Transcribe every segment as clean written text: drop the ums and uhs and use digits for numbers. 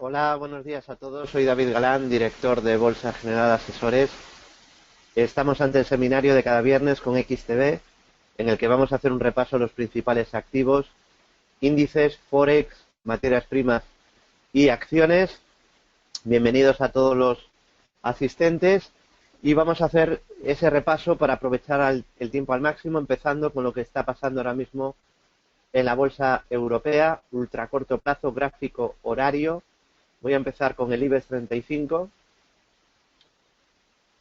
Hola, buenos días a todos. Soy David Galán, director de Bolsa General Asesores. Estamos ante el seminario de cada viernes con XTB, en el que vamos a hacer un repaso a los principales activos, índices, forex, materias primas y acciones. Bienvenidos a todos los asistentes y vamos a hacer ese repaso para aprovechar el tiempo al máximo, empezando con lo que está pasando ahora mismo en la bolsa europea, ultracorto plazo, gráfico horario. Voy a empezar con el IBEX 35.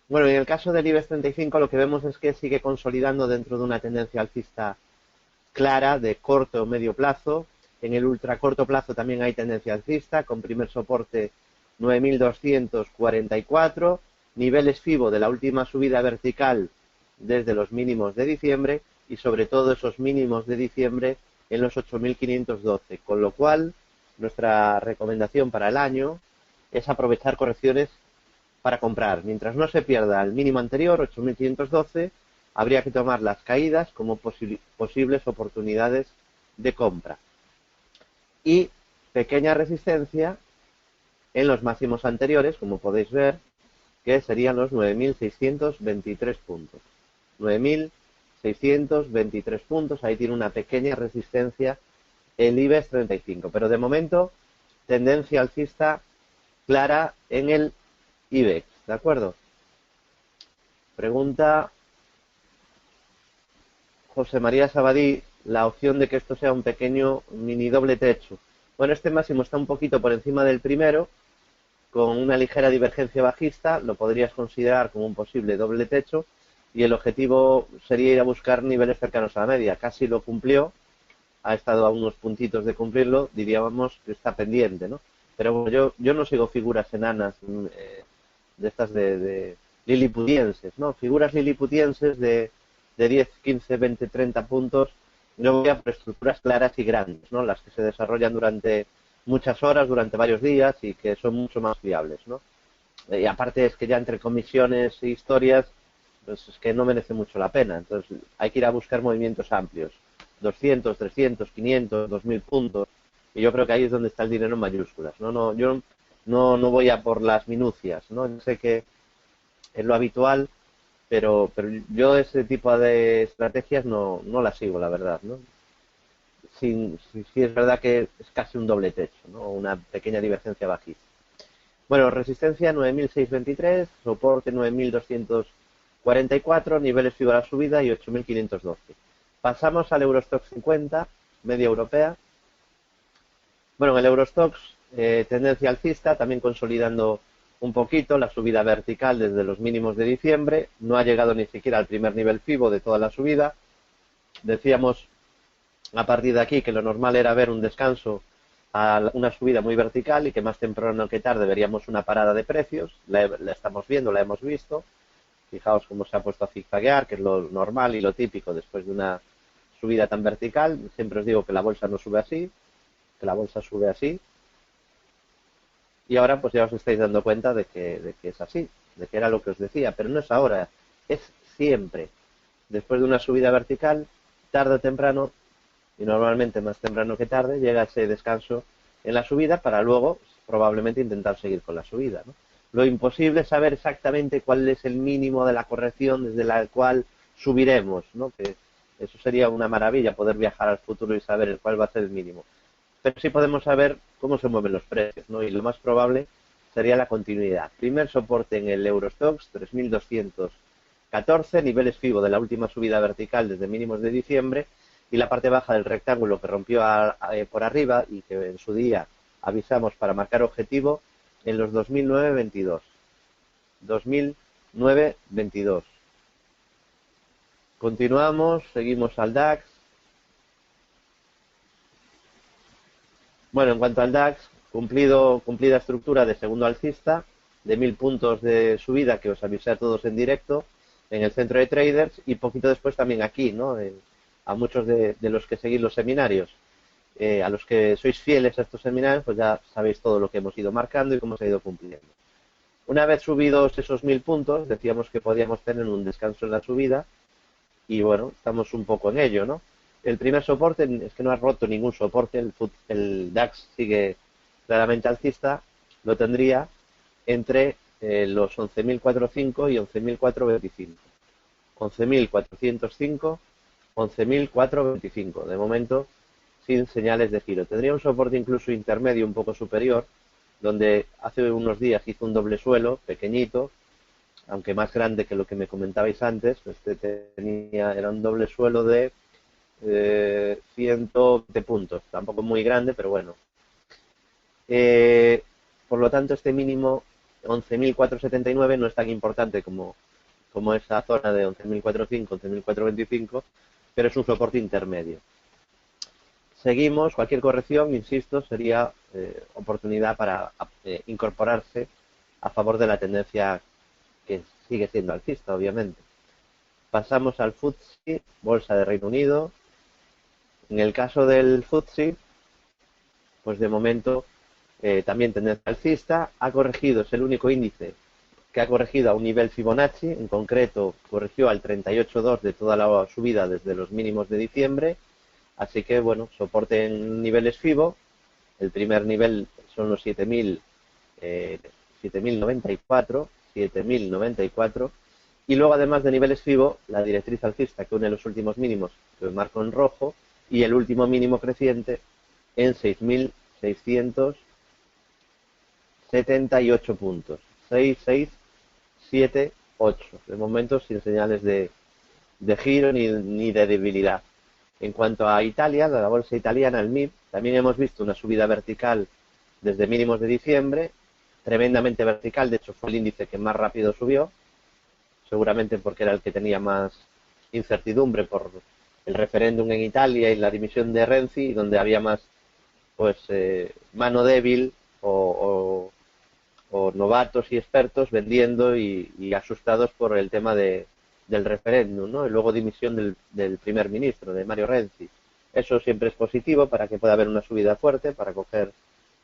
Bueno, en el caso del IBEX 35 lo que vemos es que sigue consolidando dentro de una tendencia alcista clara de corto o medio plazo. En el ultracorto plazo también hay tendencia alcista, con primer soporte 9.244, niveles FIBO de la última subida vertical desde los mínimos de diciembre y sobre todo esos mínimos de diciembre en los 8.512, con lo cual nuestra recomendación para el año es aprovechar correcciones para comprar. Mientras no se pierda el mínimo anterior, 8.512, habría que tomar las caídas como posibles oportunidades de compra. Y pequeña resistencia en los máximos anteriores, como podéis ver, que serían los 9.623 puntos. 9.623 puntos, ahí tiene una pequeña resistencia el IBEX 35, pero de momento tendencia alcista clara en el IBEX, ¿de acuerdo? Pregunta José María Sabadí, la opción de que esto sea un pequeño mini doble techo. Bueno, este máximo está un poquito por encima del primero, con una ligera divergencia bajista, lo podrías considerar como un posible doble techo, y el objetivo sería ir a buscar niveles cercanos a la media. Casi lo cumplió, ha estado a unos puntitos de cumplirlo, diríamos que está pendiente, ¿no? Pero bueno, yo no sigo figuras enanas de estas de liliputienses, ¿no? Figuras liliputienses de 10, 15, 20, 30 puntos, yo voy a por estructuras claras y grandes, ¿no? Las que se desarrollan durante muchas horas, durante varios días y que son mucho más fiables, ¿no? Y aparte es que ya entre comisiones e historias, pues es que no merece mucho la pena. Entonces hay que ir a buscar movimientos amplios. 200, 300, 500, 2000 puntos. Y yo creo que ahí es donde está el dinero en mayúsculas. Yo no voy a por las minucias, ¿no? Sé que es lo habitual, pero yo ese tipo de estrategias no las sigo, la verdad, ¿no? Sí es verdad que es casi un doble techo, ¿no? Una pequeña divergencia bajista. Bueno, resistencia 9.623, soporte 9.244, niveles fibra a subida y 8.512. Pasamos al Eurostoxx 50, media europea. Bueno, en el Eurostoxx, tendencia alcista, también consolidando un poquito la subida vertical desde los mínimos de diciembre. No ha llegado ni siquiera al primer nivel FIBO de toda la subida. Decíamos a partir de aquí que lo normal era ver un descanso a una subida muy vertical y que más temprano que tarde veríamos una parada de precios. La estamos viendo, la hemos visto. Fijaos cómo se ha puesto a zigzaguear, que es lo normal y lo típico después de una subida tan vertical. Siempre os digo que la bolsa no sube así, que la bolsa sube así. Y ahora pues ya os estáis dando cuenta de que es así, de que era lo que os decía, pero no es ahora, es siempre. Después de una subida vertical, tarde o temprano, y normalmente más temprano que tarde, llega ese descanso en la subida para luego probablemente intentar seguir con la subida, ¿no? Lo imposible es saber exactamente cuál es el mínimo de la corrección desde la cual subiremos, ¿no? Que eso sería una maravilla, poder viajar al futuro y saber cuál va a ser el mínimo. Pero sí podemos saber cómo se mueven los precios, ¿no? Y lo más probable sería la continuidad. Primer soporte en el Eurostoxx, 3.214, niveles FIBO de la última subida vertical desde mínimos de diciembre, y la parte baja del rectángulo que rompió por arriba y que en su día avisamos para marcar objetivo en los 2009-22. 2009-22. Continuamos, seguimos al DAX. Bueno, en cuanto al DAX, cumplida estructura de segundo alcista, de 1.000 puntos de subida que os avisé a todos en directo en el centro de traders y poquito después también aquí, ¿no? A muchos de los que seguís los seminarios, a los que sois fieles a estos seminarios, pues ya sabéis todo lo que hemos ido marcando y cómo se ha ido cumpliendo. Una vez subidos esos 1.000 puntos, decíamos que podíamos tener un descanso en la subida y bueno, estamos un poco en ello, ¿no? El primer soporte es que no ha roto ningún soporte, el DAX sigue claramente alcista lo tendría entre los 11.405 y 11.425. 11.405, 11.425. De momento, sin señales de giro. Tendría un soporte incluso intermedio un poco superior, donde hace unos días hizo un doble suelo pequeñito, aunque más grande que lo que me comentabais antes. Era un doble suelo de 120 puntos, tampoco muy grande, pero bueno. Por lo tanto, este mínimo 11.479 no es tan importante como esa zona de 11.405, 11.425, pero es un soporte intermedio. Seguimos, cualquier corrección, insisto, sería oportunidad para incorporarse a favor de la tendencia que sigue siendo alcista, obviamente. Pasamos al FTSE, bolsa de Reino Unido. En el caso del FTSE, pues de momento también tendencia alcista, ha corregido, es el único índice que ha corregido a un nivel Fibonacci, en concreto corrigió al 38.2 de toda la subida desde los mínimos de diciembre, así que bueno, soporte en niveles Fibo, el primer nivel son los 7.094, y luego además de niveles Fibo, la directriz alcista que une los últimos mínimos, que marco en rojo, y el último mínimo creciente en 6.678 puntos, 6.678, de momento sin señales de giro ni de debilidad. En cuanto a Italia, la bolsa italiana, el MIB, también hemos visto una subida vertical desde mínimos de diciembre, tremendamente vertical, de hecho fue el índice que más rápido subió, seguramente porque era el que tenía más incertidumbre por el referéndum en Italia y la dimisión de Renzi, donde había más mano débil o novatos y expertos vendiendo y asustados por el tema del referéndum, ¿no? Y luego dimisión del primer ministro, de Mario Renzi. Eso siempre es positivo para que pueda haber una subida fuerte, para coger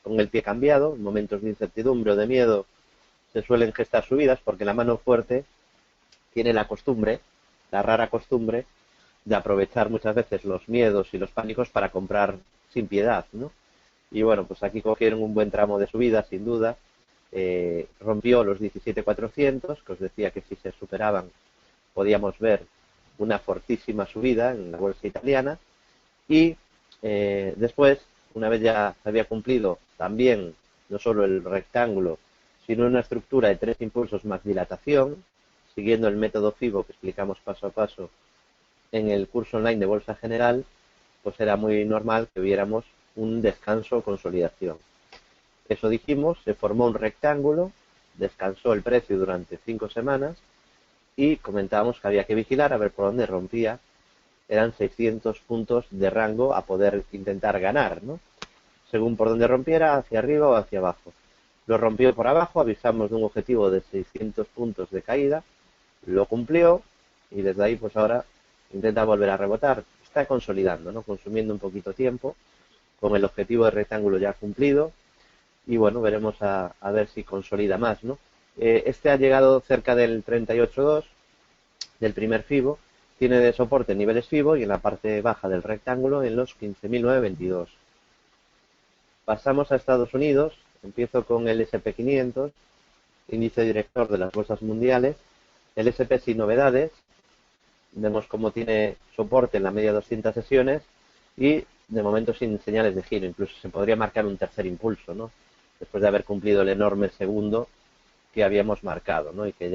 con el pie cambiado. En momentos de incertidumbre o de miedo se suelen gestar subidas porque la mano fuerte tiene la costumbre, la rara costumbre, de aprovechar muchas veces los miedos y los pánicos para comprar sin piedad, ¿no? Y bueno, pues aquí cogieron un buen tramo de subida, sin duda. Rompió los 17.400, que os decía que si se superaban podíamos ver una fortísima subida en la bolsa italiana. Y después, una vez ya se había cumplido también no solo el rectángulo, sino una estructura de 3 impulsos más dilatación, siguiendo el método FIBO que explicamos paso a paso en el curso online de Bolsa General, pues era muy normal que viéramos un descanso o consolidación. Eso dijimos, se formó un rectángulo, descansó el precio durante 5 semanas y comentábamos que había que vigilar a ver por dónde rompía. Eran 600 puntos de rango a poder intentar ganar, ¿no? Según por dónde rompiera, hacia arriba o hacia abajo. Lo rompió por abajo, avisamos de un objetivo de 600 puntos de caída, lo cumplió y desde ahí pues ahora intenta volver a rebotar. Está consolidando, ¿no? Consumiendo un poquito tiempo, con el objetivo de rectángulo ya cumplido, y bueno, veremos a ver si consolida más, ¿no? Este ha llegado cerca del 38.2 del primer FIBO, tiene de soporte niveles FIBO y en la parte baja del rectángulo en los 15.922. Pasamos a Estados Unidos, empiezo con el S&P 500, índice director de las bolsas mundiales. El S&P sin novedades, vemos cómo tiene soporte en la media de 200 sesiones y de momento sin señales de giro, incluso se podría marcar un tercer impulso, ¿no? Después de haber cumplido el enorme segundo que habíamos marcado, ¿no? y que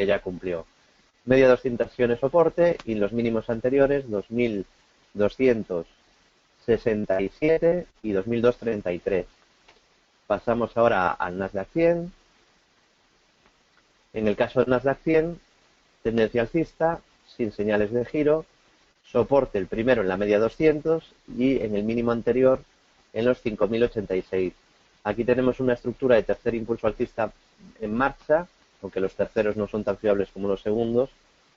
ya cumplió. Media de 200 sesiones soporte y los mínimos anteriores 2.267 y 2.233. Pasamos ahora al Nasdaq 100. En el caso del Nasdaq 100, tendencia alcista, sin señales de giro, soporte el primero en la media 200 y en el mínimo anterior en los 5.086. Aquí tenemos una estructura de tercer impulso alcista en marcha, aunque los terceros no son tan fiables como los segundos,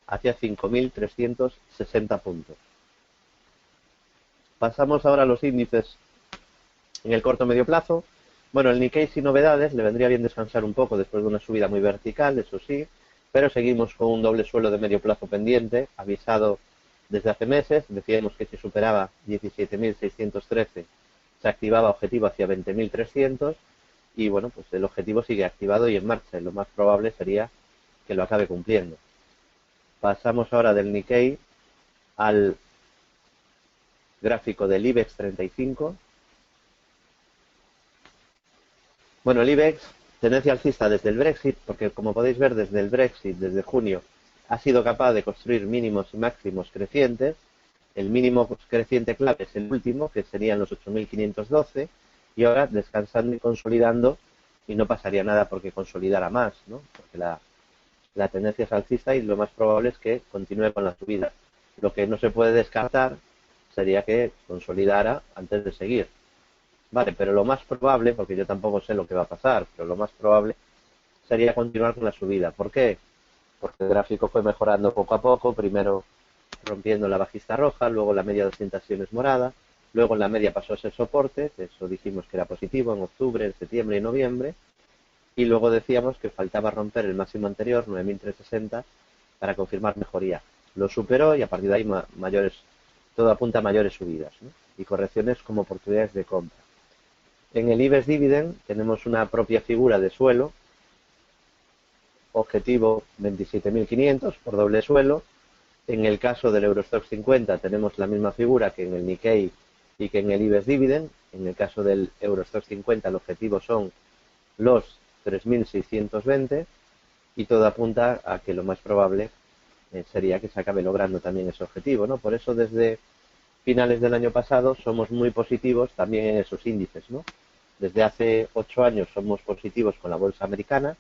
hacia 5.360 puntos. Pasamos ahora a los índices en el corto medio plazo. Bueno, el Nikkei sin novedades, le vendría bien descansar un poco después de una subida muy vertical, eso sí, pero seguimos con un doble suelo de medio plazo pendiente, avisado desde hace meses. Decíamos que si superaba 17.613 se activaba objetivo hacia 20.300 y bueno, pues el objetivo sigue activado y en marcha, y lo más probable sería que lo acabe cumpliendo. Pasamos ahora del Nikkei al gráfico del IBEX 35. Bueno, el IBEX, tendencia alcista desde el Brexit, porque como podéis ver desde el Brexit, desde junio, ha sido capaz de construir mínimos y máximos crecientes. El mínimo creciente clave es el último, que serían los 8.512, y ahora descansando y consolidando, y no pasaría nada porque consolidara más, ¿no? Porque la tendencia es alcista y lo más probable es que continúe con la subida. Lo que no se puede descartar sería que consolidara antes de seguir. Vale, pero lo más probable, porque yo tampoco sé lo que va a pasar, pero lo más probable sería continuar con la subida. ¿Por qué? Porque el gráfico fue mejorando poco a poco, primero rompiendo la bajista roja, luego la media de 200 sesiones morada, luego en la media pasó a ser soporte, que eso dijimos que era positivo en octubre, en septiembre y noviembre, y luego decíamos que faltaba romper el máximo anterior, 9.360, para confirmar mejoría. Lo superó y a partir de ahí todo apunta a mayores subidas, ¿no? Y correcciones como oportunidades de compra. En el IBEX Dividend tenemos una propia figura de suelo, objetivo 27.500 por doble suelo. En el caso del Eurostoxx 50 tenemos la misma figura que en el Nikkei y que en el IBEX Dividend. En el caso del Eurostoxx 50 el objetivo son los 3.620 y todo apunta a que lo más probable sería que se acabe logrando también ese objetivo, ¿no? Por eso desde finales del año pasado somos muy positivos también en esos índices, ¿no? Desde hace 8 años somos positivos con la bolsa americana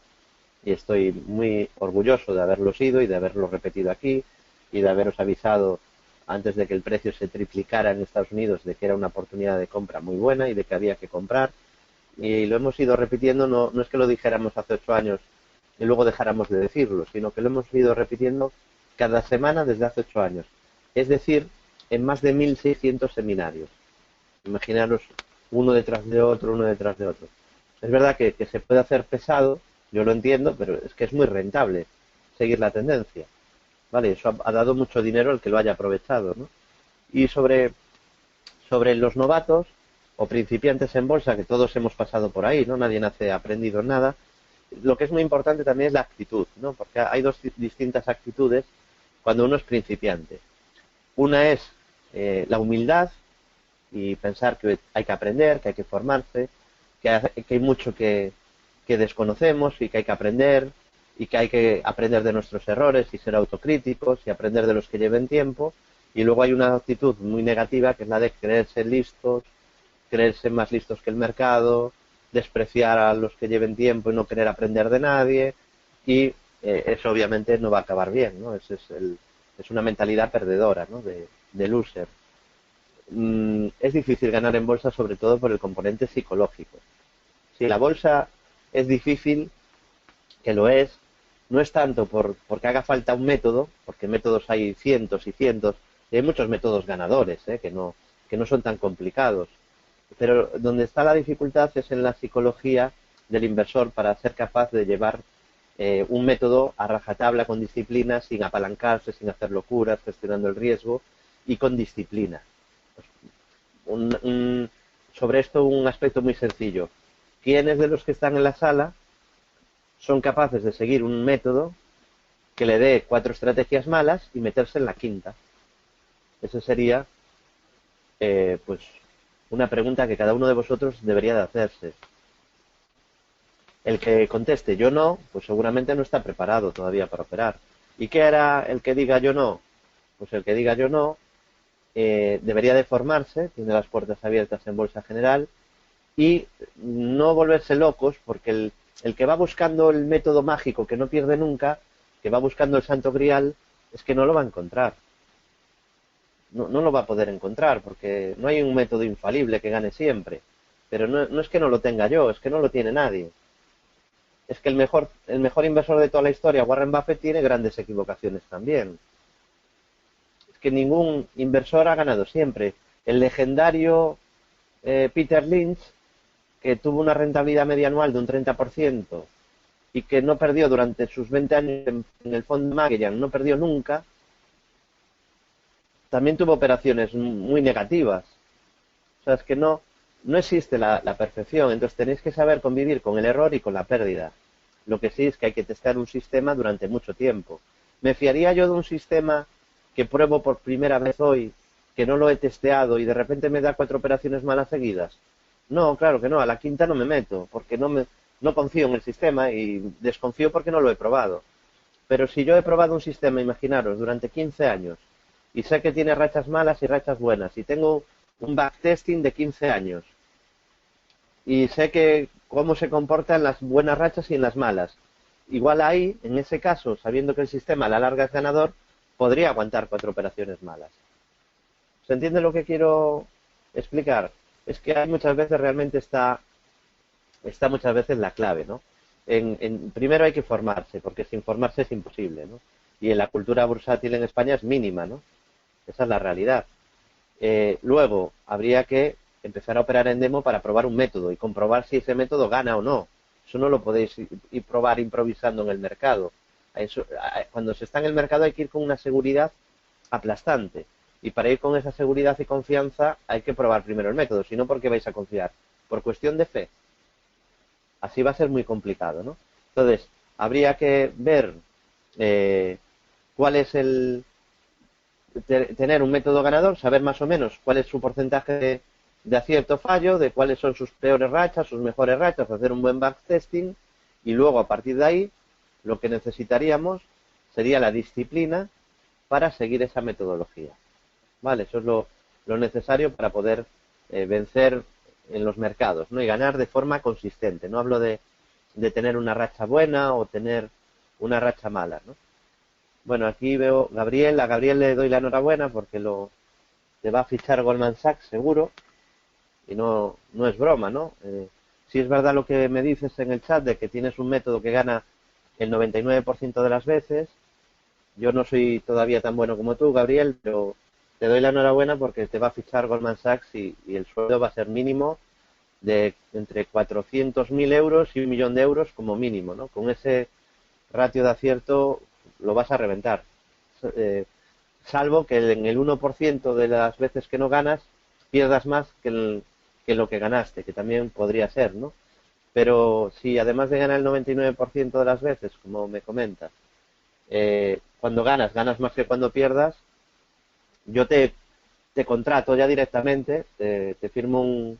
y estoy muy orgulloso de haberlo sido y de haberlo repetido aquí y de haberos avisado antes de que el precio se triplicara en Estados Unidos de que era una oportunidad de compra muy buena y de que había que comprar. Y lo hemos ido repitiendo, no es que lo dijéramos hace 8 años y luego dejáramos de decirlo, sino que lo hemos ido repitiendo cada semana desde hace 8 años. Es decir, en más de 1.600 seminarios. Imaginaros uno detrás de otro, uno detrás de otro. Es verdad que se puede hacer pesado, yo lo entiendo, pero es que es muy rentable seguir la tendencia. Vale, eso ha dado mucho dinero al que lo haya aprovechado, ¿no? Y sobre los novatos o principiantes en bolsa, que todos hemos pasado por ahí, ¿no? Nadie nace aprendido en nada. Lo que es muy importante también es la actitud, ¿no? Porque hay dos distintas actitudes cuando uno es principiante. Una es la humildad y pensar que hay que aprender, que hay que formarse, que hay mucho que desconocemos y que hay que aprender y que hay que aprender de nuestros errores y ser autocríticos y aprender de los que lleven tiempo. Y luego hay una actitud muy negativa que es la de creerse listos, creerse más listos que el mercado, despreciar a los que lleven tiempo y no querer aprender de nadie, y eso obviamente no va a acabar bien, ¿no? Es una mentalidad perdedora, ¿no? de loser. Es difícil ganar en bolsa sobre todo por el componente psicológico. Si la bolsa es difícil, que lo es, no es tanto porque haga falta un método, porque métodos hay cientos y cientos, y hay muchos métodos ganadores, que no son tan complicados. Pero donde está la dificultad es en la psicología del inversor para ser capaz de llevar un método a rajatabla con disciplina, sin apalancarse, sin hacer locuras, gestionando el riesgo y con disciplina. Sobre esto un aspecto muy sencillo. ¿Quiénes de los que están en la sala son capaces de seguir un método que le dé 4 estrategias malas y meterse en la quinta? Esa sería pues una pregunta que cada uno de vosotros debería de hacerse. El que conteste yo no, pues seguramente no está preparado todavía para operar. ¿Y qué hará el que diga yo no? Pues el que diga yo no debería de formarse, tiene las puertas abiertas en Bolsa General, y no volverse locos, porque el que va buscando el método mágico que no pierde nunca, que va buscando el santo grial, es que no lo va a encontrar. No lo va a poder encontrar, porque no hay un método infalible que gane siempre. Pero no es que no lo tenga yo, es que no lo tiene nadie. Es que el mejor inversor de toda la historia, Warren Buffett, tiene grandes equivocaciones también. Es que ningún inversor ha ganado siempre. El legendario Peter Lynch, que tuvo una rentabilidad media anual de un 30% y que no perdió durante sus 20 años en el fondo Magellan, no perdió nunca, también tuvo operaciones muy negativas. O sea, es que no no existe la perfección, entonces tenéis que saber convivir con el error y con la pérdida. Lo que sí es que hay que testar un sistema durante mucho tiempo. ¿Me fiaría yo de un sistema que pruebo por primera vez hoy, que no lo he testeado y de repente me da 4 operaciones malas seguidas? No, claro que no, a la quinta no me meto, porque no confío en el sistema y desconfío porque no lo he probado. Pero si yo he probado un sistema, imaginaros, durante 15 años, y sé que tiene rachas malas y rachas buenas, y tengo un backtesting de 15 años, y sé que cómo se comporta en las buenas rachas y en las malas. Igual ahí, en ese caso, sabiendo que el sistema a la larga es ganador, podría aguantar 4 operaciones malas. ¿Se entiende lo que quiero explicar? Es que hay muchas veces realmente está muchas veces la clave, ¿no? Primero hay que formarse, porque sin formarse es imposible, ¿no? Y en la cultura bursátil en España es mínima, ¿no? Esa es la realidad. Luego, habría que empezar a operar en demo para probar un método y comprobar si ese método gana o no. Eso no lo podéis ir probar improvisando en el mercado. Cuando se está en el mercado hay que ir con una seguridad aplastante. Y para ir con esa seguridad y confianza hay que probar primero el método. Si no, ¿por qué vais a confiar? Por cuestión de fe. Así va a ser muy complicado, ¿no? Entonces, habría que ver cuál es tener un método ganador, saber más o menos cuál es su porcentaje de acierto o fallo, de cuáles son sus peores rachas, sus mejores rachas, hacer un buen backtesting y luego a partir de ahí lo que necesitaríamos sería la disciplina para seguir esa metodología. ¿Vale? Eso es lo necesario para poder vencer en los mercados, ¿no? Y ganar de forma consistente. No hablo de tener una racha buena o tener una racha mala, ¿no? Bueno, aquí veo Gabriel. A Gabriel le doy la enhorabuena porque te va a fichar Goldman Sachs seguro. Y no es broma, ¿no? Si es verdad lo que me dices en el chat de que tienes un método que gana el 99% de las veces. Yo no soy todavía tan bueno como tú, Gabriel, pero te doy la enhorabuena porque te va a fichar Goldman Sachs y el sueldo va a ser mínimo de entre 400.000 euros y 1 millón de euros como mínimo, ¿no? Con ese ratio de acierto lo vas a reventar. Eh, Salvo que en el 1% de las veces que no ganas pierdas más que lo que ganaste, que también podría ser, ¿no? Pero si además de ganar el 99% de las veces, como me comentas, cuando ganas más que cuando pierdas, yo te contrato ya directamente, te firmo un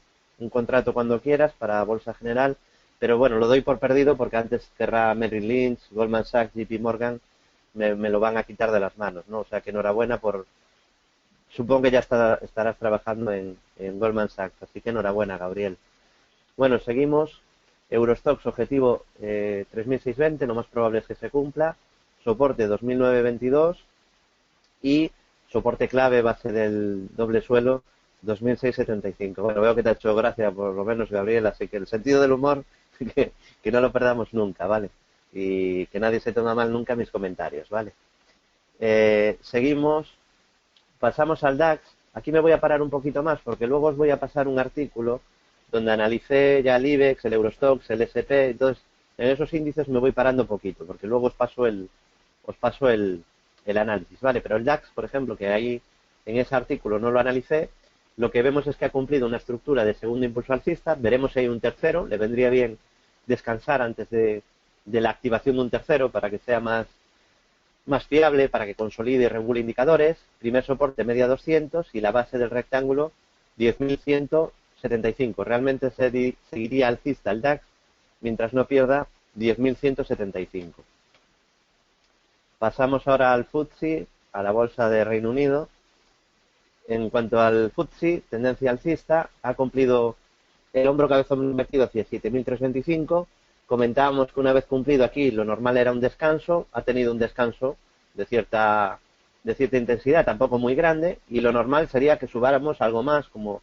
contrato cuando quieras para Bolsa General, pero bueno, lo doy por perdido porque antes querrá Merrill Lynch, Goldman Sachs, JP Morgan, me lo van a quitar de las manos, ¿no? O sea que enhorabuena por... Supongo que ya estarás trabajando en Goldman Sachs, así que enhorabuena, Gabriel. Bueno, seguimos. Eurostoxx objetivo 3.620, lo más probable es que se cumpla. Soporte 2.922 y soporte clave base del doble suelo 2.675. Bueno, veo que te ha hecho gracia por lo menos, Gabriel, así que el sentido del humor que no lo perdamos nunca, ¿vale? Y que nadie se toma mal nunca mis comentarios, ¿vale? Seguimos, pasamos al DAX. Aquí me voy a parar un poquito más porque luego os voy a pasar un artículo donde analicé ya el IBEX, el Eurostoxx, el SP, entonces en esos índices me voy parando un poquito porque luego os paso el análisis, ¿vale? Pero el DAX, por ejemplo, que ahí en ese artículo no lo analicé, lo que vemos es que ha cumplido una estructura de segundo impulso alcista, veremos si hay un tercero, le vendría bien descansar antes de la activación de un tercero para que sea más fiable, para que consolide y regule indicadores. Primer soporte media 200 y la base del rectángulo 10.175. Realmente seguiría alcista el DAX mientras no pierda 10.175. Pasamos ahora al FTSE, a la bolsa de Reino Unido. En cuanto al FTSE, tendencia alcista, ha cumplido el hombro cabezón invertido hacia 7.325. Comentábamos que una vez cumplido aquí, lo normal era un descanso, ha tenido un descanso de cierta intensidad, tampoco muy grande, y lo normal sería que subáramos algo más, como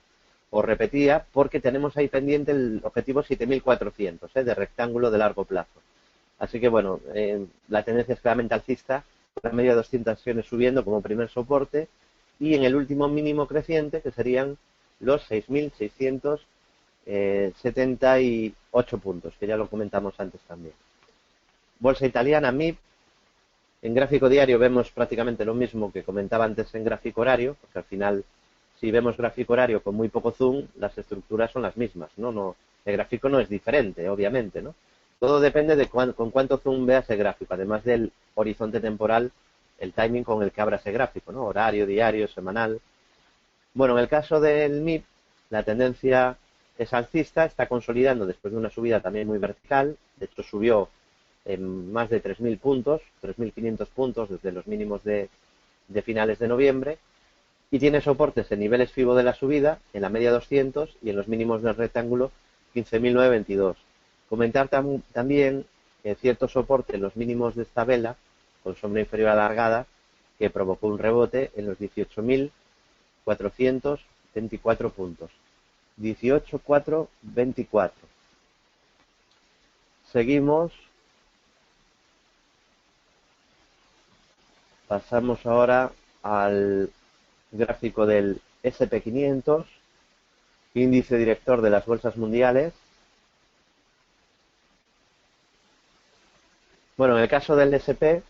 os repetía, porque tenemos ahí pendiente el objetivo 7.400, de rectángulo de largo plazo. Así que bueno, la tendencia es claramente alcista, la media de 200 sesiones subiendo como primer soporte, y en el último mínimo creciente, que serían los 6.678 puntos, que ya lo comentamos antes también. Bolsa italiana, MIB. En gráfico diario vemos prácticamente lo mismo que comentaba antes en gráfico horario, porque al final si vemos gráfico horario con muy poco zoom, las estructuras son las mismas, ¿no? El gráfico no es diferente, obviamente, ¿no? Todo depende de con cuánto zoom veas el gráfico, además del horizonte temporal, el timing con el que abra ese gráfico, ¿no? Horario, diario, semanal. Bueno, en el caso del MIP, la tendencia es alcista, está consolidando después de una subida también muy vertical, de hecho subió en más de 3.000 puntos, 3.500 puntos desde los mínimos de finales de noviembre, y tiene soportes en niveles FIBO de la subida, en la media 200 y en los mínimos del rectángulo 15.922. Comentar también cierto soporte en los mínimos de esta vela, con sombra inferior alargada, que provocó un rebote en los 18.424 puntos. 18.424. Seguimos. Pasamos ahora al gráfico del SP500, índice director de las bolsas mundiales. Bueno, en el caso del SP,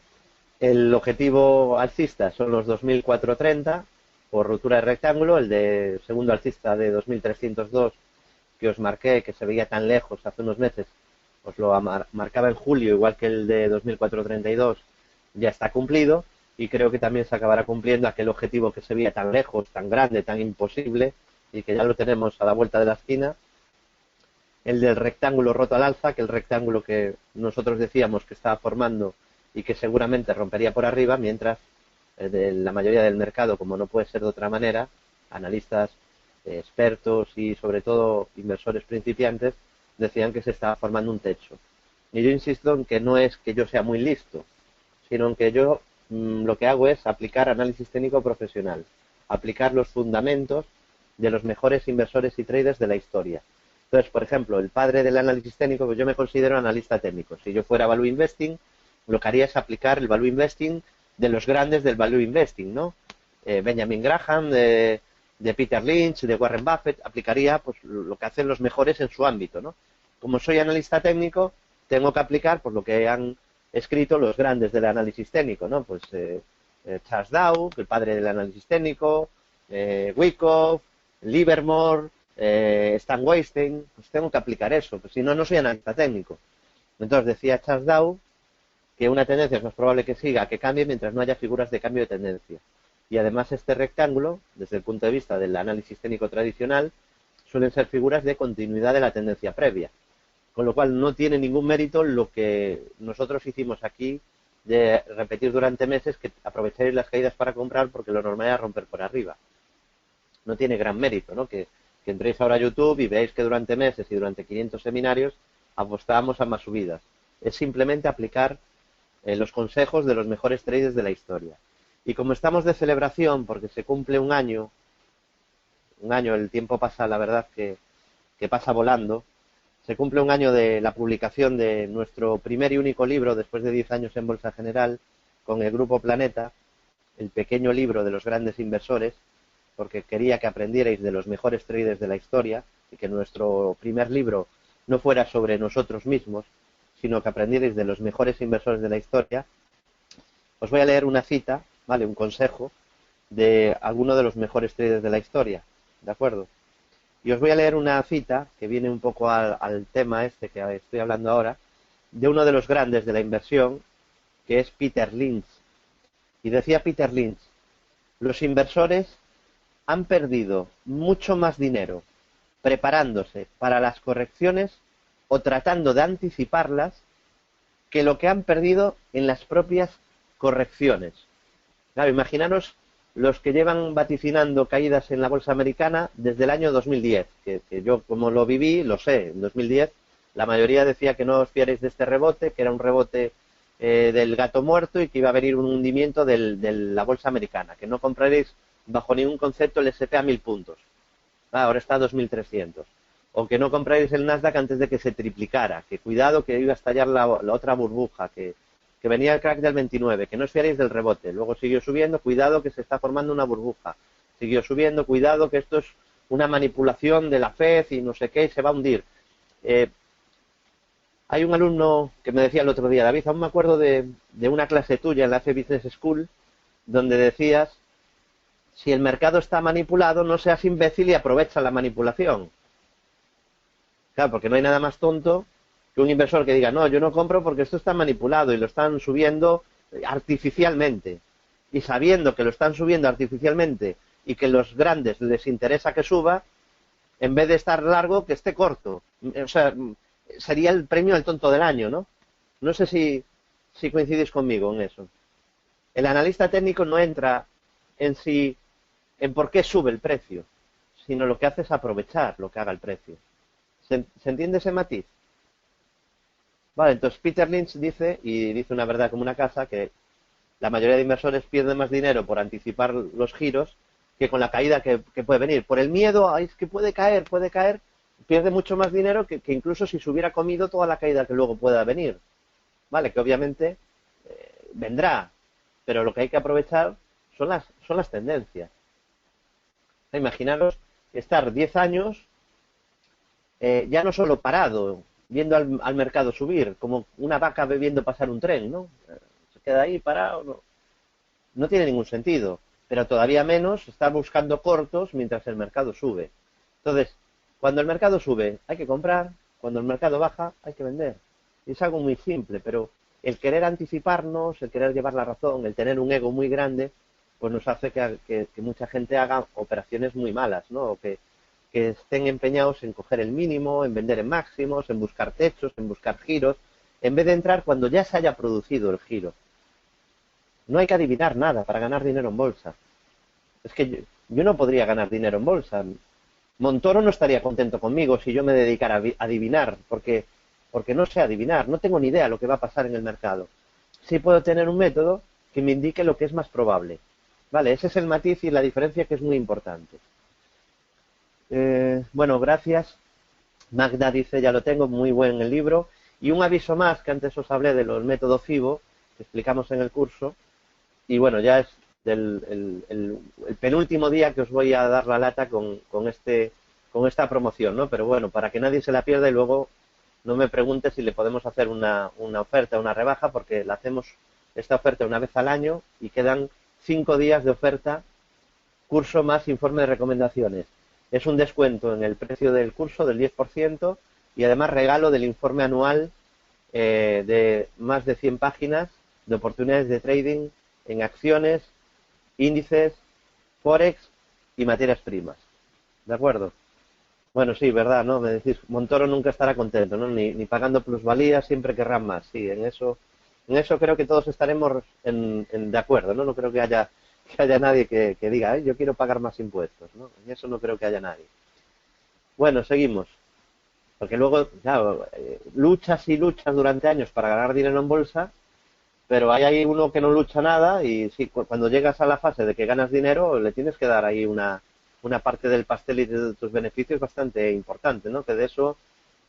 el objetivo alcista son los 2.430 por ruptura de rectángulo, el de segundo alcista de 2.302 que os marqué, que se veía tan lejos hace unos meses, os lo marcaba en julio, igual que el de 2.432, ya está cumplido, y creo que también se acabará cumpliendo aquel objetivo que se veía tan lejos, tan grande, tan imposible, y que ya lo tenemos a la vuelta de la esquina, el del rectángulo roto al alza, que el rectángulo que nosotros decíamos que estaba formando y que seguramente rompería por arriba, mientras la mayoría del mercado, como no puede ser de otra manera, analistas, expertos y sobre todo inversores principiantes, decían que se estaba formando un techo. Y yo insisto en que no es que yo sea muy listo, sino en que yo lo que hago es aplicar análisis técnico profesional, aplicar los fundamentos de los mejores inversores y traders de la historia. Entonces, por ejemplo, el padre del análisis técnico, pues yo me considero analista técnico. Si yo fuera Value Investing, lo que haría es aplicar el Value Investing de los grandes del Value Investing, ¿no? Benjamin Graham, de Peter Lynch, de Warren Buffett, aplicaría pues lo que hacen los mejores en su ámbito, ¿no? Como soy analista técnico, tengo que aplicar pues lo que han escrito los grandes del análisis técnico, ¿no? Pues Charles Dow, el padre del análisis técnico, Wyckoff, Livermore, Stan Weinstein, pues tengo que aplicar eso, pues si no, no soy analista técnico. Entonces decía Charles Dow que una tendencia es más probable que siga que cambie mientras no haya figuras de cambio de tendencia. Y además este rectángulo, desde el punto de vista del análisis técnico tradicional, suelen ser figuras de continuidad de la tendencia previa. Con lo cual no tiene ningún mérito lo que nosotros hicimos aquí de repetir durante meses que aprovechéis las caídas para comprar porque lo normal es romper por arriba. No tiene gran mérito, ¿no? Que entréis ahora a YouTube y veáis que durante meses y durante 500 seminarios apostábamos a más subidas. Es simplemente aplicar los consejos de los mejores traders de la historia. Y como estamos de celebración, porque se cumple un año, el tiempo pasa, la verdad, que pasa volando, se cumple un año de la publicación de nuestro primer y único libro, después de 10 años en Bolsa General, con el Grupo Planeta, el pequeño libro de los grandes inversores, porque quería que aprendierais de los mejores traders de la historia, y que nuestro primer libro no fuera sobre nosotros mismos, sino que aprendierais de los mejores inversores de la historia. Os voy a leer una cita, ¿vale? Un consejo de alguno de los mejores traders de la historia, ¿de acuerdo? Y os voy a leer una cita que viene un poco al tema este que estoy hablando ahora, de uno de los grandes de la inversión, que es Peter Lynch. Y decía Peter Lynch, los inversores han perdido mucho más dinero preparándose para las correcciones o tratando de anticiparlas que lo que han perdido en las propias correcciones. Claro, imaginaros los que llevan vaticinando caídas en la bolsa americana desde el año 2010, que yo como lo viví, lo sé, en 2010 la mayoría decía que no os fiaréis de este rebote, que era un rebote del gato muerto y que iba a venir un hundimiento de la bolsa americana, que no compraréis bajo ningún concepto el S&P a 1.000 puntos. Ahora está a 2.300. O que no compráis el Nasdaq antes de que se triplicara, que cuidado que iba a estallar la otra burbuja, que venía el crack del 29, que no os fiaréis del rebote. Luego siguió subiendo, cuidado que se está formando una burbuja. Siguió subiendo, cuidado que esto es una manipulación de la FED y no sé qué, y se va a hundir. Hay un alumno que me decía el otro día, David, aún me acuerdo de una clase tuya en la FE Business School, donde decías, si el mercado está manipulado, no seas imbécil y aprovecha la manipulación. Claro, porque no hay nada más tonto que un inversor que diga, no, yo no compro porque esto está manipulado y lo están subiendo artificialmente. Y sabiendo que lo están subiendo artificialmente y que a los grandes les interesa que suba, en vez de estar largo, que esté corto. O sea, sería el premio al tonto del año, ¿no? No sé si coincidís conmigo en eso. El analista técnico no entra en sí, en por qué sube el precio, sino lo que hace es aprovechar lo que haga el precio. ¿Se entiende ese matiz? Vale, entonces Peter Lynch dice, y dice una verdad como una casa, que la mayoría de inversores pierden más dinero por anticipar los giros que con la caída que puede venir. Por el miedo, es que puede caer, pierde mucho más dinero que incluso si se hubiera comido toda la caída que luego pueda venir. Vale, que obviamente vendrá, pero lo que hay que aprovechar son las tendencias. Imaginaros estar 10 años ya no solo parado, viendo al mercado subir, como una vaca viendo pasar un tren, ¿no? Se queda ahí parado, no tiene ningún sentido, pero todavía menos estar buscando cortos mientras el mercado sube. Entonces, cuando el mercado sube hay que comprar, cuando el mercado baja hay que vender. Y es algo muy simple, pero el querer anticiparnos, el querer llevar la razón, el tener un ego muy grande, pues nos hace que mucha gente haga operaciones muy malas, ¿no? O que estén empeñados en coger el mínimo, en vender en máximos, en buscar techos, en buscar giros, en vez de entrar cuando ya se haya producido el giro. No hay que adivinar nada para ganar dinero en bolsa. Es que yo no podría ganar dinero en bolsa. Montoro no estaría contento conmigo si yo me dedicara a adivinar, porque no sé adivinar, no tengo ni idea de lo que va a pasar en el mercado. Sí puedo tener un método que me indique lo que es más probable. Vale, ese es el matiz y la diferencia que es muy importante. Bueno, gracias. Magda dice, ya lo tengo, muy buen el libro. Y un aviso más, que antes os hablé de los métodos FIBO, que explicamos en el curso. Y bueno, ya es el penúltimo día que os voy a dar la lata con esta promoción, ¿no? Pero bueno, para que nadie se la pierda y luego no me pregunte si le podemos hacer una oferta, una rebaja, porque la hacemos esta oferta una vez al año y quedan 5 días de oferta, curso más informe de recomendaciones. Es un descuento en el precio del curso del 10% y además regalo del informe anual de más de 100 páginas de oportunidades de trading en acciones, índices, forex y materias primas. ¿De acuerdo? Bueno, sí, verdad, ¿no? Me decís, Montoro nunca estará contento, ¿no? Ni pagando plusvalías, siempre querrán más. Sí, en eso creo que todos estaremos de acuerdo, ¿no? No creo que haya nadie que diga, yo quiero pagar más impuestos, ¿no? En eso no creo que haya nadie. Bueno, seguimos. Porque luego, claro, luchas y luchas durante años para ganar dinero en bolsa, pero hay uno que no lucha nada y sí, cuando llegas a la fase de que ganas dinero, le tienes que dar ahí una parte del pastel y de tus beneficios bastante importante, ¿no? Que de eso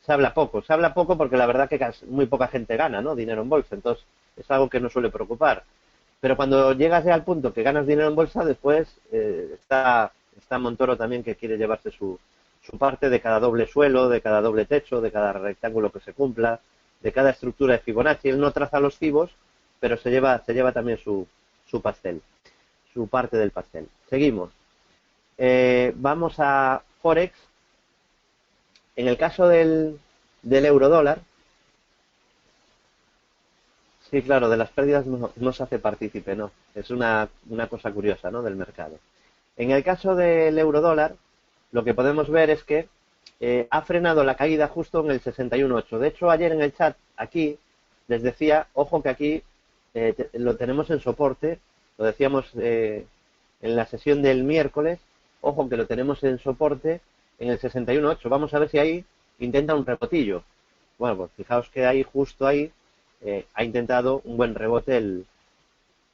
se habla poco. Se habla poco porque la verdad que muy poca gente gana, ¿no? Dinero en bolsa. Entonces, es algo que no suele preocupar. Pero cuando llegas ya al punto que ganas dinero en bolsa, después está Montoro también que quiere llevarse su parte de cada doble suelo, de cada doble techo, de cada rectángulo que se cumpla, de cada estructura de Fibonacci. Él no traza los fibos, pero se lleva también su pastel, su parte del pastel. Seguimos. Vamos a Forex. En el caso del euro-dólar, sí, claro, de las pérdidas no se hace partícipe, no. Es una cosa curiosa, ¿no? Del mercado. En el caso del euro-dólar, lo que podemos ver es que ha frenado la caída justo en el 61.8. De hecho, ayer en el chat, aquí, les decía, ojo que aquí lo tenemos en soporte, lo decíamos en la sesión del miércoles, ojo que lo tenemos en soporte en el 61.8. Vamos a ver si ahí intenta un rebotillo. Bueno, pues fijaos que ahí, justo ahí, ha intentado un buen rebote el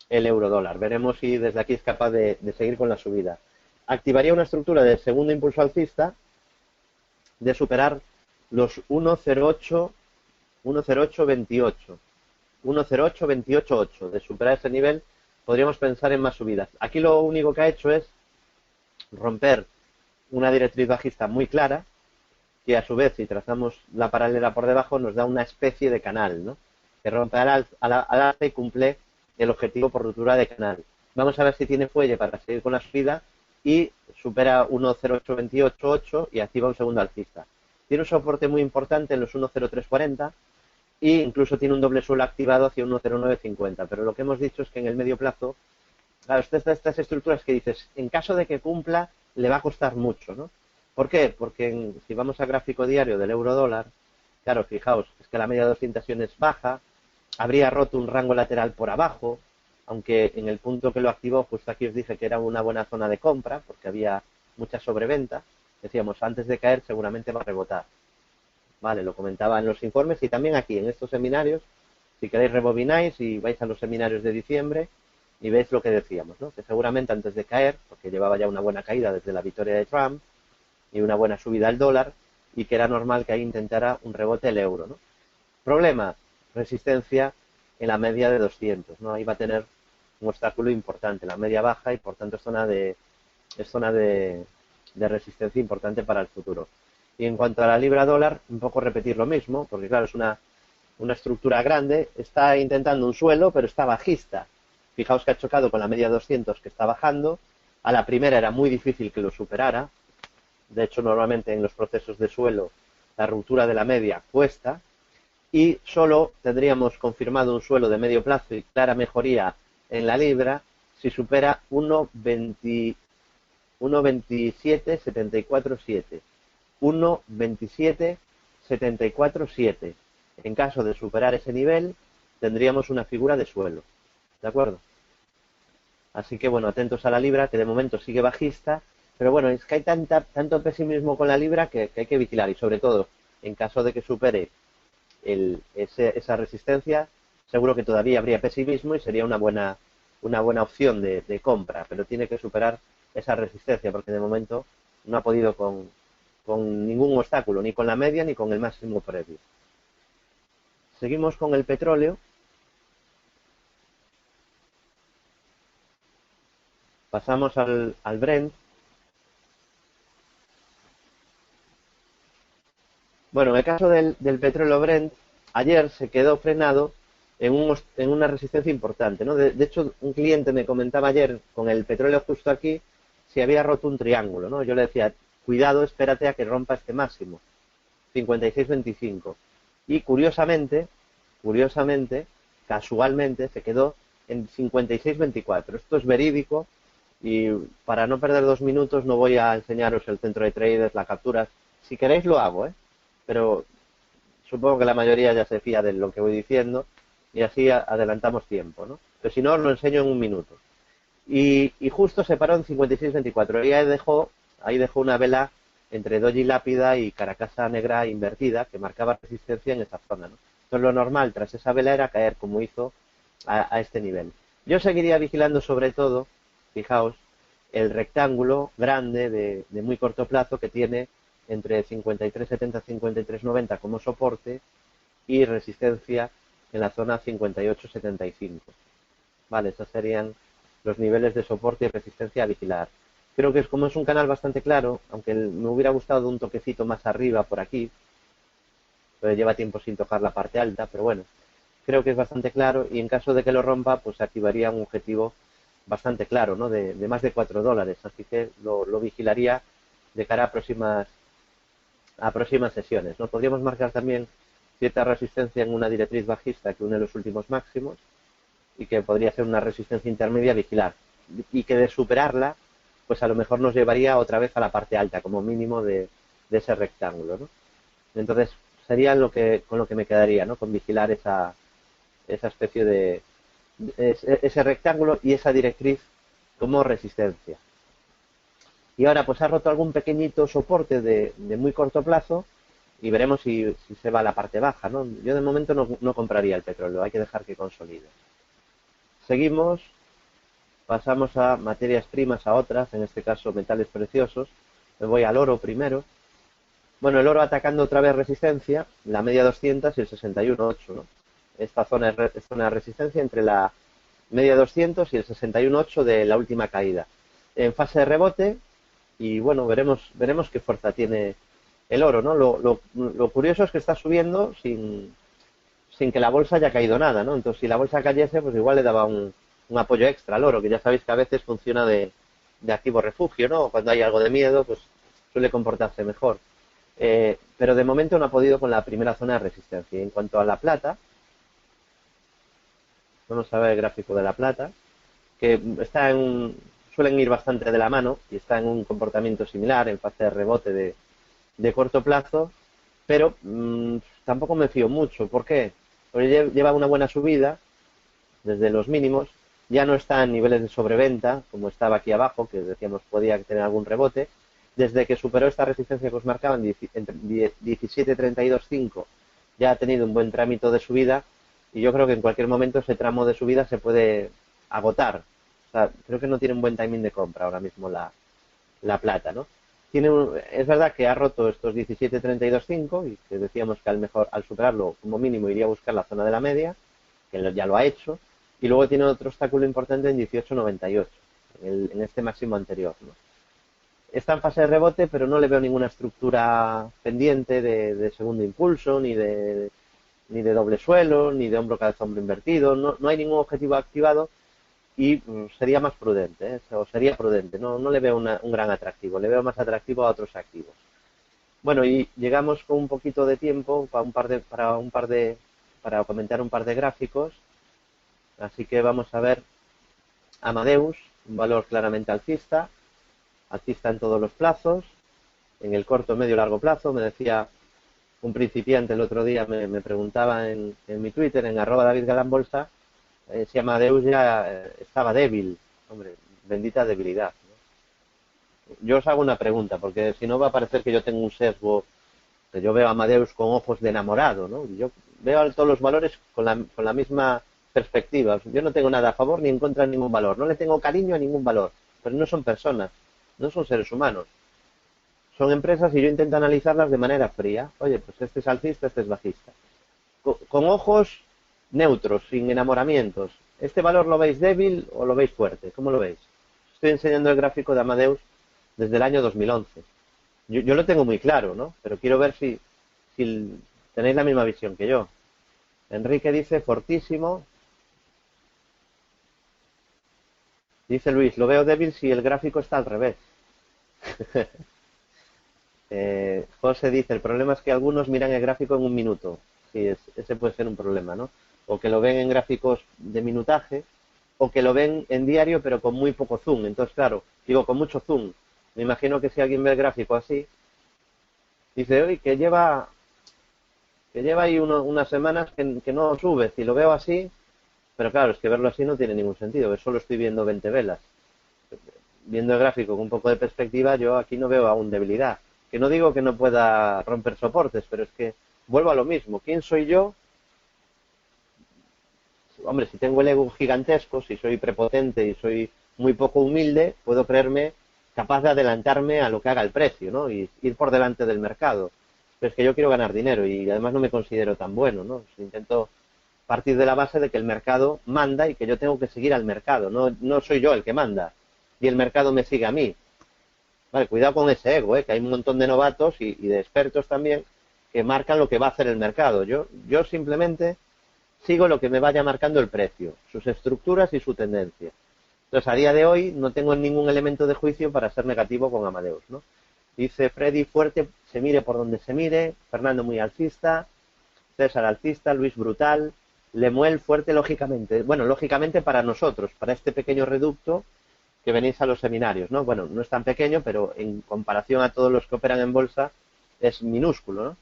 euro-dólar. Veremos si desde aquí es capaz de seguir con la subida. Activaría una estructura de segundo impulso alcista de superar los 1.0828. 1.0828.8. De superar ese nivel podríamos pensar en más subidas. Aquí lo único que ha hecho es romper una directriz bajista muy clara, que a su vez, si trazamos la paralela por debajo, nos da una especie de canal, ¿no? Que rompe al alza y cumple el objetivo por ruptura de canal. Vamos a ver si tiene fuelle para seguir con la subida y supera 1.0828.8 y activa un segundo alcista. Tiene un soporte muy importante en los 1.0340 e incluso tiene un doble suelo activado hacia 1.0950. Pero lo que hemos dicho es que en el medio plazo, claro, estas estructuras que dices, en caso de que cumpla, le va a costar mucho, ¿no? ¿Por qué? Porque si vamos al gráfico diario del euro dólar, claro, fijaos, es que la media de 200 es baja, habría roto un rango lateral por abajo, aunque en el punto que lo activó, justo aquí os dije que era una buena zona de compra, porque había mucha sobreventa, decíamos, antes de caer seguramente va a rebotar. Vale, lo comentaba en los informes y también aquí en estos seminarios, si queréis rebobináis y vais a los seminarios de diciembre y veis lo que decíamos, ¿no? Que seguramente antes de caer, porque llevaba ya una buena caída desde la victoria de Trump y una buena subida al dólar, y que era normal que ahí intentara un rebote el euro, ¿no? Problema, resistencia en la media de 200, ¿no? Ahí va a tener un obstáculo importante, la media baja, y por tanto es zona de resistencia importante para el futuro. Y en cuanto a la libra dólar, un poco repetir lo mismo, porque claro, es una estructura grande, está intentando un suelo, pero está bajista. Fijaos que ha chocado con la media 200 que está bajando, a la primera era muy difícil que lo superara, de hecho normalmente en los procesos de suelo la ruptura de la media cuesta, y solo tendríamos confirmado un suelo de medio plazo y clara mejoría en la libra si supera 1.27.747. 1.27.747. En caso de superar ese nivel, tendríamos una figura de suelo. ¿De acuerdo? Así que, bueno, atentos a la libra, que de momento sigue bajista, pero bueno, es que hay tanto pesimismo con la libra que hay que vigilar, y sobre todo, en caso de que supere esa resistencia, seguro que todavía habría pesimismo y sería una buena opción de compra, pero tiene que superar esa resistencia, porque de momento no ha podido con ningún obstáculo, ni con la media ni con el máximo previo. Seguimos con el petróleo. Pasamos al Brent. Bueno, en el caso del petróleo Brent, ayer se quedó frenado en una resistencia importante, ¿no? De hecho, un cliente me comentaba ayer, con el petróleo justo aquí, si había roto un triángulo, ¿no? Yo le decía, cuidado, espérate a que rompa este máximo, 56.25. Y curiosamente, casualmente, se quedó en 56.24. Esto es verídico, y para no perder 2 minutos no voy a enseñaros el centro de traders, la captura. Si queréis lo hago, pero supongo que la mayoría ya se fía de lo que voy diciendo y así adelantamos tiempo, ¿no? Pero si no, os lo enseño en 1 minuto. Y justo se paró en 56.24 y ahí dejó una vela entre doji lápida y caracasa negra invertida que marcaba resistencia en esa zona, ¿no? Entonces lo normal tras esa vela era caer como hizo a este nivel. Yo seguiría vigilando sobre todo, fijaos, el rectángulo grande de muy corto plazo que tiene entre 53.70 y 53.90 como soporte y resistencia en la zona 58.75. Vale, esos serían los niveles de soporte y resistencia a vigilar. Creo que como es un canal bastante claro, aunque me hubiera gustado un toquecito más arriba por aquí, pero lleva tiempo sin tocar la parte alta, pero bueno, creo que es bastante claro, y en caso de que lo rompa, pues se activaría un objetivo bastante claro, ¿no? De más de $4, así que lo vigilaría de cara a próximas sesiones, ¿no? Podríamos marcar también cierta resistencia en una directriz bajista que une los últimos máximos y que podría ser una resistencia intermedia a vigilar, y que de superarla, pues a lo mejor nos llevaría otra vez a la parte alta, como mínimo de ese rectángulo, ¿no? Entonces, sería con lo que me quedaría, ¿no? Con vigilar esa especie de ese rectángulo y esa directriz como resistencia. Y ahora pues ha roto algún pequeñito soporte de muy corto plazo y veremos si se va a la parte baja, ¿no? Yo de momento no compraría el petróleo, hay que dejar que consolide. Seguimos, pasamos a materias primas, a otras, en este caso metales preciosos. Me voy al oro primero. Bueno, el oro atacando otra vez resistencia, la media 200 y el 61.8, ¿no? Esta zona es zona de resistencia entre la media 200 y el 61.8 de la última caída. En fase de rebote, y bueno, veremos qué fuerza tiene el oro, ¿no? Lo curioso es que está subiendo sin que la bolsa haya caído nada, ¿no? Entonces, si la bolsa cayese, pues igual le daba un un apoyo extra al oro, que ya sabéis que a veces funciona de activo refugio, ¿no? Cuando hay algo de miedo, pues suele comportarse mejor. Pero de momento no ha podido con la primera zona de resistencia. Y en cuanto a la plata, vamos a ver el gráfico de la plata, que suelen ir bastante de la mano y está en un comportamiento similar en fase de rebote de corto plazo, pero tampoco me fío mucho. ¿Por qué? Porque lleva una buena subida desde los mínimos, ya no está en niveles de sobreventa, como estaba aquí abajo, que decíamos podía tener algún rebote. Desde que superó esta resistencia que os marcaba entre 17.32.5, ya ha tenido un buen trámite de subida, y yo creo que en cualquier momento ese tramo de subida se puede agotar. O sea, creo que no tiene un buen timing de compra ahora mismo la plata, ¿no? Es verdad que ha roto estos 17.32.5 y que decíamos que al superarlo como mínimo iría a buscar la zona de la media, que ya lo ha hecho, y luego tiene otro obstáculo importante en 18.98, en este máximo anterior, ¿no? Está en fase de rebote, pero no le veo ninguna estructura pendiente de segundo impulso, ni de doble suelo, ni de hombro cabeza hombro invertido. No hay ningún objetivo activado y sería más prudente, o sería prudente. No le veo un gran atractivo, le veo más atractivo a otros activos. Bueno, y llegamos con un poquito de tiempo para comentar un par de gráficos. Así que vamos a ver Amadeus, un valor claramente alcista en todos los plazos, en el corto, medio, largo plazo. Me decía un principiante el otro día, me preguntaba en mi Twitter, en @DavidGalanBolsa, si Amadeus ya estaba débil. Hombre, bendita debilidad, ¿no? Yo os hago una pregunta, porque si no va a parecer que yo tengo un sesgo, que yo veo a Amadeus con ojos de enamorado, ¿no? Yo veo todos los valores con la misma perspectiva. Yo no tengo nada a favor ni en contra de ningún valor, no le tengo cariño a ningún valor, pero no son personas, no son seres humanos, son empresas y yo intento analizarlas de manera fría. Oye, pues este es alcista, este es bajista, con ojos neutros, sin enamoramientos. ¿Este valor lo veis débil o lo veis fuerte? ¿Cómo lo veis? Estoy enseñando el gráfico de Amadeus desde el año 2011. Yo lo tengo muy claro, ¿no? Pero quiero ver si tenéis la misma visión que yo. Enrique dice fortísimo. Dice Luis, lo veo débil si el gráfico está al revés. José dice, el problema es que algunos miran el gráfico en un minuto. Sí, ese puede ser un problema, ¿no? O que lo ven en gráficos de minutaje, o que lo ven en diario pero con muy poco zoom. Entonces, claro, digo, con mucho zoom. Me imagino que si alguien ve el gráfico así, dice, oye, que lleva ahí unas semanas que no sube. Si lo veo así, pero claro, es que verlo así no tiene ningún sentido, que solo estoy viendo 20 velas. Viendo el gráfico con un poco de perspectiva, yo aquí no veo aún debilidad. Que no digo que no pueda romper soportes, pero es que vuelvo a lo mismo. ¿Quién soy yo? Hombre, si tengo el ego gigantesco, si soy prepotente y soy muy poco humilde, puedo creerme capaz de adelantarme a lo que haga el precio, ¿no? Y ir por delante del mercado. Pero es que yo quiero ganar dinero y además no me considero tan bueno, ¿no? Intento partir de la base de que el mercado manda y que yo tengo que seguir al mercado. No soy yo el que manda y el mercado me sigue a mí. Vale, cuidado con ese ego, que hay un montón de novatos y de expertos también que marcan lo que va a hacer el mercado. Yo simplemente sigo lo que me vaya marcando el precio, sus estructuras y su tendencia. Entonces, a día de hoy no tengo ningún elemento de juicio para ser negativo con Amadeus, ¿no? Dice Freddy, fuerte, se mire por donde se mire. Fernando, muy alcista. César, alcista. Luis, brutal. Lemuel, fuerte, lógicamente. Bueno, lógicamente para nosotros, para este pequeño reducto que venís a los seminarios, ¿no? Bueno, no es tan pequeño, pero en comparación a todos los que operan en bolsa es minúsculo, ¿no?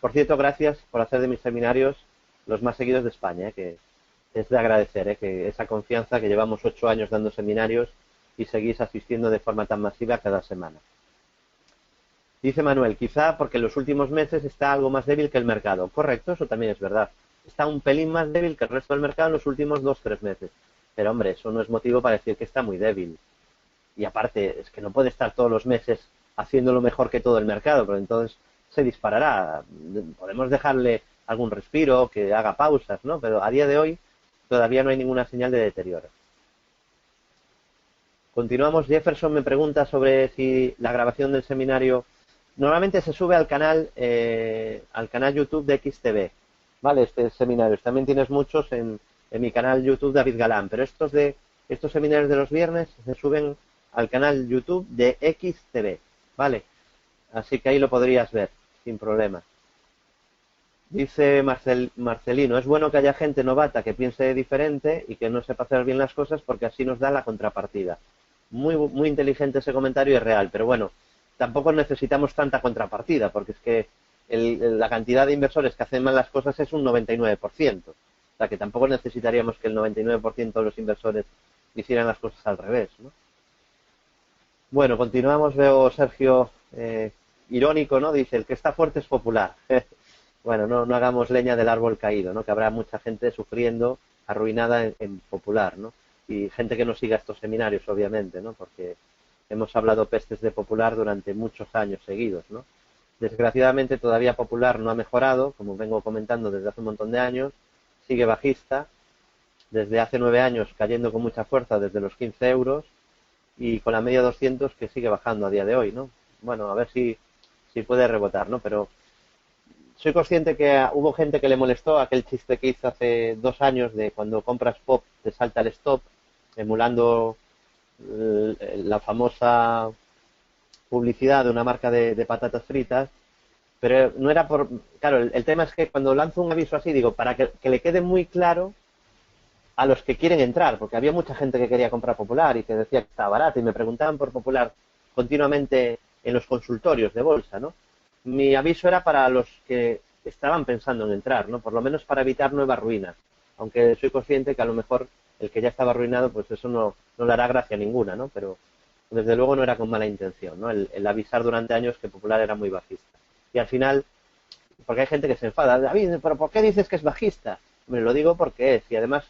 Por cierto, gracias por hacer de mis seminarios los más seguidos de España, que es de agradecer, que esa confianza que llevamos 8 años dando seminarios y seguís asistiendo de forma tan masiva cada semana. Dice Manuel, quizá porque en los últimos meses está algo más débil que el mercado. Correcto, eso también es verdad. Está un pelín más débil que el resto del mercado en los últimos 2-3 meses. Pero hombre, eso no es motivo para decir que está muy débil. Y aparte, es que no puede estar todos los meses haciéndolo mejor que todo el mercado, pero entonces se disparará. Podemos dejarle algún respiro, que haga pausas, ¿no? Pero a día de hoy todavía no hay ninguna señal de deterioro. Continuamos. Jefferson me pregunta sobre si la grabación del seminario normalmente se sube al canal YouTube de XTV. Vale, este seminario. También tienes muchos en mi canal YouTube David Galán, pero estos de Estos seminarios de los viernes se suben al canal YouTube de XTV, ¿vale? Así que ahí lo podrías ver, sin problema. Dice Marcelino, es bueno que haya gente novata que piense diferente y que no sepa hacer bien las cosas porque así nos da la contrapartida. Muy inteligente ese comentario, es real, pero bueno, tampoco necesitamos tanta contrapartida porque es que la cantidad de inversores que hacen mal las cosas es un 99%. O sea que tampoco necesitaríamos que el 99% de los inversores hicieran las cosas al revés, ¿no? Bueno, continuamos. Veo Sergio irónico, ¿no? Dice, el que está fuerte es popular. Bueno, no hagamos leña del árbol caído, ¿no? Que habrá mucha gente sufriendo, arruinada en popular, ¿no? Y gente que no siga estos seminarios, obviamente, ¿no? Porque hemos hablado pestes de popular durante muchos años seguidos, ¿no? Desgraciadamente todavía popular no ha mejorado, como vengo comentando desde hace un montón de años, sigue bajista, desde hace 9 años cayendo con mucha fuerza desde los 15 euros y con la media 200 que sigue bajando a día de hoy, ¿no? Bueno, a ver si puede rebotar, ¿no? Pero soy consciente que hubo gente que le molestó aquel chiste que hizo hace 2 años de cuando compras pop te salta el stop, emulando la famosa publicidad de una marca de patatas fritas, pero no era por... Claro, el tema es que cuando lanzo un aviso así, digo, para que le quede muy claro a los que quieren entrar, porque había mucha gente que quería comprar Popular y que decía que estaba barato y me preguntaban por Popular continuamente en los consultorios de bolsa, ¿no? Mi aviso era para los que estaban pensando en entrar, ¿no? Por lo menos para evitar nuevas ruinas, aunque soy consciente que a lo mejor el que ya estaba arruinado, pues eso no le hará gracia ninguna, ¿no? Pero desde luego no era con mala intención, ¿no? El avisar durante años que Popular era muy bajista. Y al final, porque hay gente que se enfada, David, ¿pero por qué dices que es bajista? Me lo digo porque es, y además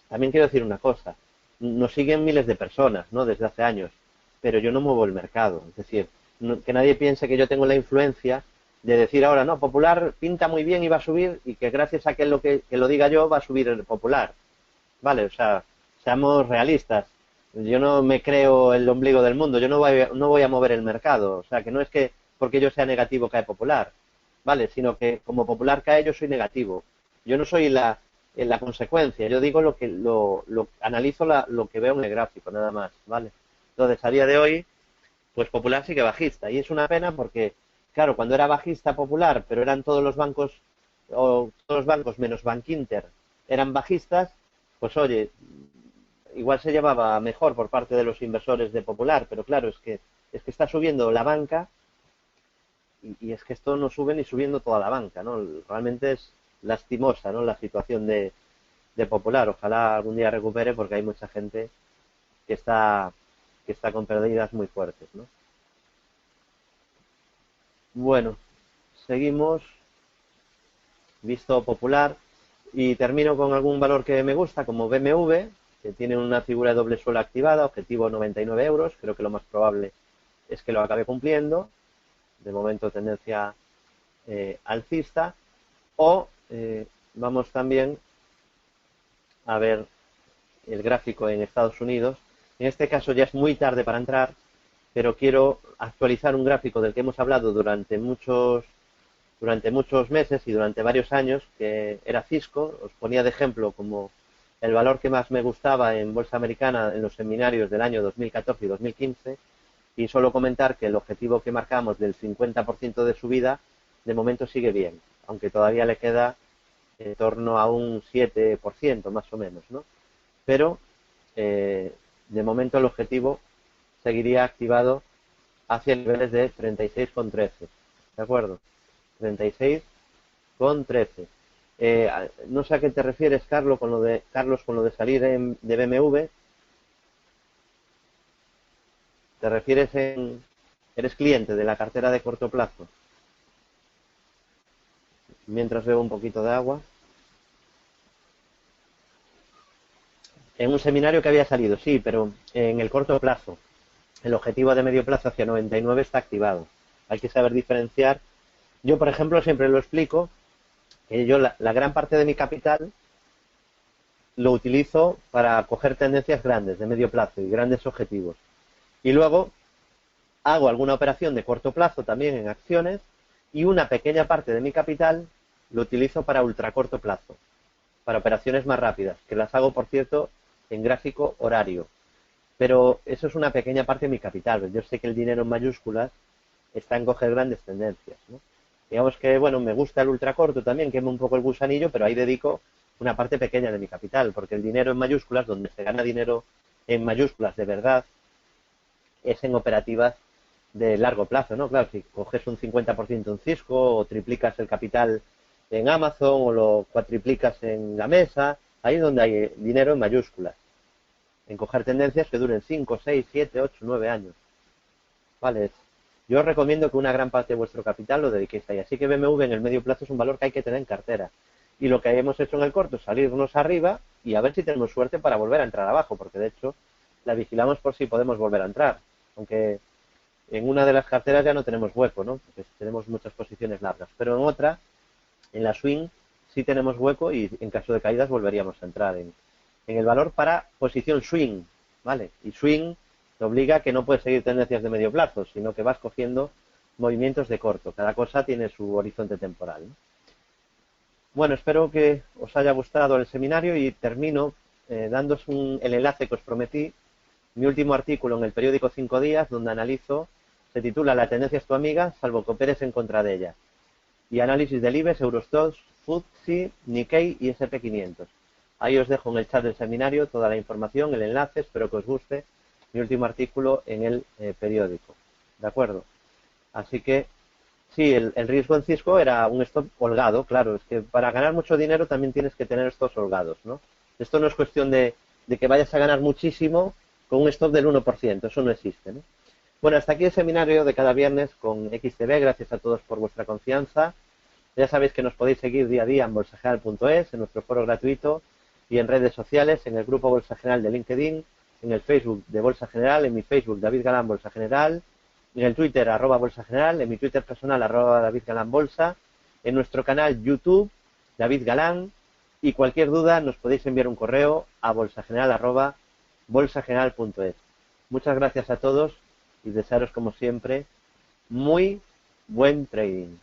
también quiero decir una cosa, nos siguen miles de personas, ¿no? Desde hace años, pero yo no muevo el mercado, es decir, que nadie piense que yo tengo la influencia de decir ahora, no, Popular pinta muy bien y va a subir, y que gracias a que lo diga yo va a subir el Popular, ¿vale? O sea, seamos realistas, yo no me creo el ombligo del mundo, yo no voy a mover el mercado, o sea, que no es que porque yo sea negativo cae Popular, ¿vale? Sino que como Popular cae yo soy negativo, yo no soy la consecuencia, yo digo analizo lo que veo en el gráfico, nada más, ¿vale? Entonces, a día de hoy, pues Popular sigue bajista, y es una pena porque, claro, cuando era bajista Popular, pero eran todos los bancos, o todos los bancos menos Bankinter, eran bajistas, pues oye, igual se llevaba mejor por parte de los inversores de Popular, pero claro, es que está subiendo la banca, y es que esto no sube ni subiendo toda la banca, ¿no? Realmente es lastimosa, ¿no? La situación de Popular. Ojalá algún día recupere porque hay mucha gente que está con pérdidas muy fuertes, ¿no? Bueno, seguimos. Visto Popular y termino con algún valor que me gusta, como BMW, que tiene una figura de doble suelo activada, objetivo 99 euros. Creo que lo más probable es que lo acabe cumpliendo. De momento tendencia alcista. O vamos también a ver el gráfico en Estados Unidos. En este caso ya es muy tarde para entrar, pero quiero actualizar un gráfico del que hemos hablado durante muchos meses y durante varios años, que era Cisco. Os ponía de ejemplo como el valor que más me gustaba en bolsa americana en los seminarios del año 2014 y 2015, y solo comentar que el objetivo que marcamos del 50% de subida de momento sigue bien, aunque todavía le queda en torno a un 7% más o menos, ¿no? Pero de momento el objetivo seguiría activado hacia niveles de 36,13, ¿de acuerdo? 36,13. No sé a qué te refieres, Carlos, con lo de salir de BMW. ¿Te refieres eres cliente de la cartera de corto plazo? Mientras bebo un poquito de agua. En un seminario que había salido, sí, pero en el corto plazo. El objetivo de medio plazo hacia 99 está activado. Hay que saber diferenciar. Yo, por ejemplo, siempre lo explico, que yo la gran parte de mi capital lo utilizo para coger tendencias grandes de medio plazo y grandes objetivos. Y luego hago alguna operación de corto plazo también en acciones, y una pequeña parte de mi capital lo utilizo para ultracorto plazo, para operaciones más rápidas, que las hago, por cierto, en gráfico horario. Pero eso es una pequeña parte de mi capital. Yo sé que el dinero en mayúsculas está en coger grandes tendencias, ¿no? Digamos que, bueno, me gusta el ultracorto también, quema un poco el gusanillo, pero ahí dedico una parte pequeña de mi capital, porque el dinero en mayúsculas, donde se gana dinero en mayúsculas de verdad, es en operativas de largo plazo, ¿no? Claro, si coges un 50% en Cisco o triplicas el capital en Amazon o lo cuatriplicas en la mesa, ahí es donde hay dinero en mayúsculas, en coger tendencias que duren 5, 6, 7, 8, 9 años. Vale, yo os recomiendo que una gran parte de vuestro capital lo dediquéis ahí. Así que BMW en el medio plazo es un valor que hay que tener en cartera. Y lo que hemos hecho en el corto es salirnos arriba y a ver si tenemos suerte para volver a entrar abajo, porque de hecho la vigilamos por si podemos volver a entrar. Aunque en una de las carteras ya no tenemos hueco, ¿no? Porque tenemos muchas posiciones largas. Pero en otra, en la swing, sí tenemos hueco y en caso de caídas volveríamos a entrar en el valor para posición swing, ¿vale? Y swing te obliga a que no puedes seguir tendencias de medio plazo, sino que vas cogiendo movimientos de corto. Cada cosa tiene su horizonte temporal, ¿no? Bueno, espero que os haya gustado el seminario y termino dándos el enlace que os prometí, mi último artículo en el periódico 5 días, donde analizo, se titula La tendencia es tu amiga, salvo que operes en contra de ella. Y análisis del IBEX, Eurostoxx, FTSE, Nikkei y SP500. Ahí os dejo en el chat del seminario toda la información, el enlace, espero que os guste mi último artículo en el periódico. ¿De acuerdo? Así que, sí, el riesgo en Cisco era un stop holgado, claro, es que para ganar mucho dinero también tienes que tener estos holgados, ¿no? Esto no es cuestión de que vayas a ganar muchísimo con un stop del 1%, eso no existe, ¿no? Bueno, hasta aquí el seminario de cada viernes con XTB, gracias a todos por vuestra confianza. Ya sabéis que nos podéis seguir día a día en bolsageneral.es, en nuestro foro gratuito y en redes sociales, en el grupo Bolsa General de LinkedIn, en el Facebook de Bolsa General, en mi Facebook David Galán Bolsa General, en el Twitter @Bolsa General, en mi Twitter personal @David Galán Bolsa, en nuestro canal YouTube David Galán, y cualquier duda nos podéis enviar un correo a bolsageneral@bolsageneral.es. Muchas gracias a todos y desearos como siempre muy buen trading.